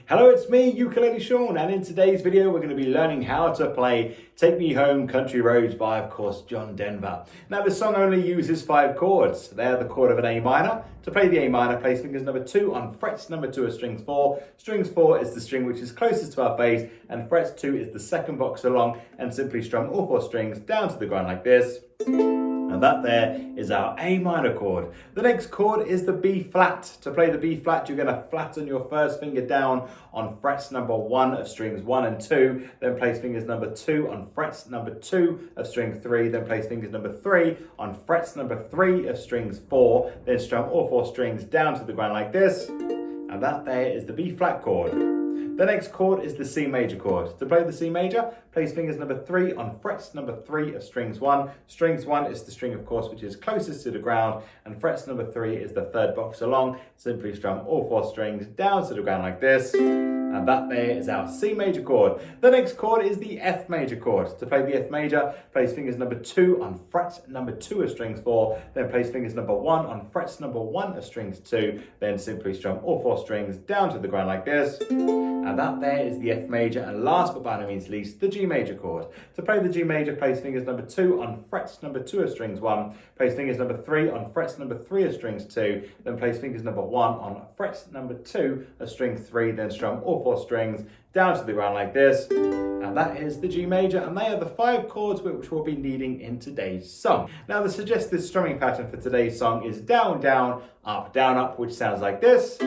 Hello, it's me, Ukulele Sean, and in today's video we're going to be learning how to play Take Me Home Country Roads by, of course, John Denver. Now this song only uses 5 chords. They're the chord of an A minor. To play the A minor, place fingers number 2 on frets number 2 of strings 4. Strings 4 is the string which is closest to our face, and frets 2 is the second box along, and simply strum all 4 strings down to the ground like this. And that there is our A minor chord. The next chord is the B flat. To play the B flat, you're going to flatten your first finger down on frets number 1 of strings 1 and 2, then place fingers number 2 on frets number 2 of string 3, then place fingers number 3 on frets number 3 of strings 4, then strum all 4 strings down to the ground like this. And that there is the B flat chord. The next chord is the C major chord. To play the C major, place fingers number 3 on frets number 3 of strings 1. Strings 1 is the string, of course, which is closest to the ground, and frets number 3 is the third box along. Simply strum all 4 strings down to the ground like this. And that there is our C major chord. The next chord is the F major chord. To play the F major, place fingers number 2 on frets number 2 of strings 4, then place fingers number 1 on frets number 1 of strings 2, then simply strum all 4 strings down to the ground like this. And that there is the F major, and last but by no means least, the G major chord. To play the G major, place fingers number 2 on frets number 2 of strings 1, place fingers number 3 on frets number 3 of strings 2, then place fingers number 1 on frets number 2 of string 3, then strum all 4 strings down to the ground like this. And that is the G major, and they are the 5 chords which we'll be needing in today's song. Now the suggested strumming pattern for today's song is down, down, up, which sounds like this.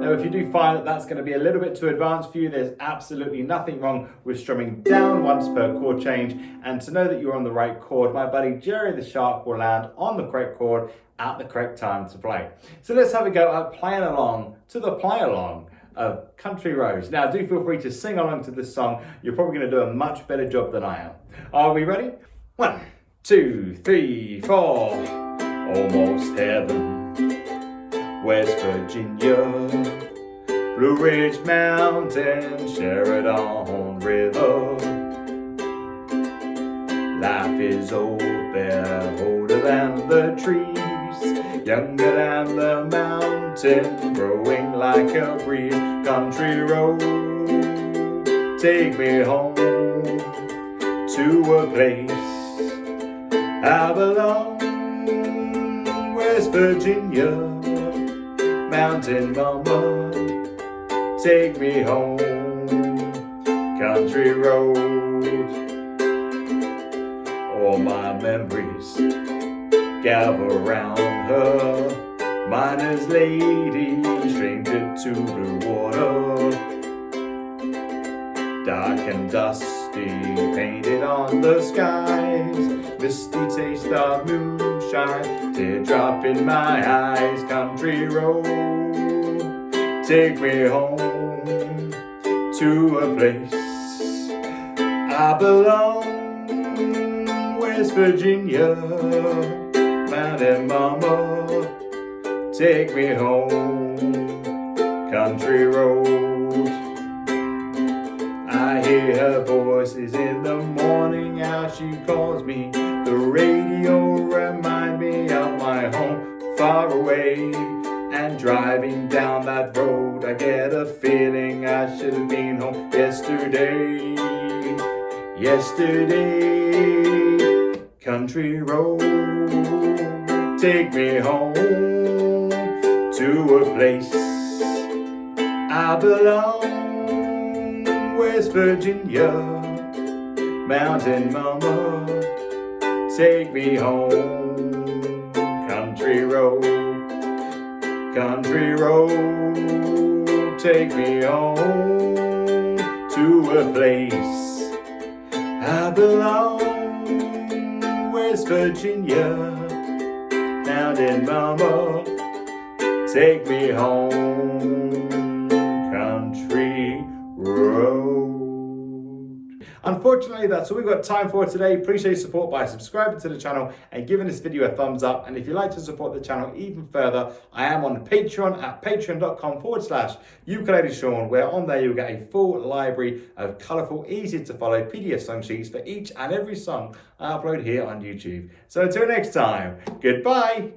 Now, if you do find that that's going to be a little bit too advanced for you, there's absolutely nothing wrong with strumming down once per chord change. And to know that you're on the right chord, my buddy Jerry the Shark will land on the correct chord at the correct time to play. So let's have a go at playing along to the play along of Country Roads. Now, do feel free to sing along to this song. You're probably going to do a much better job than I am. Are we ready? 1, 2, 3, 4. Almost heaven. West Virginia, Blue Ridge Mountain, Sheridan River. Life is old there, older than the trees, younger than the mountain, growing like a breeze. Country road, take me home to a place I belong. West Virginia, Mountain Mama, take me home, country road. All my memories gather round her, miner's lady, stranger to blue water. Dark and dusty, painted on the skies, misty taste of moonshine, teardrop in my eyes. Country road, take me home to a place I belong. West Virginia, Mountain Mama, take me home, country road. I hear her voices in the morning, how she calls me. The radio remind me of my home far away. And driving down that road, I get a feeling I should have been home yesterday. Yesterday, country road, take me home to a place I belong. West Virginia, Mountain Mama, take me home, country road. Country road, take me home to a place I belong. West Virginia, Mountain Mama, take me home, country road. Unfortunately, that's all we've got time for today. Appreciate your support by subscribing to the channel and giving this video a thumbs up. And if you'd like to support the channel even further, I am on Patreon at patreon.com/Ukulele Sean, where on there you'll get a full library of colourful, easy to follow PDF song sheets for each and every song I upload here on YouTube. So until next time, goodbye.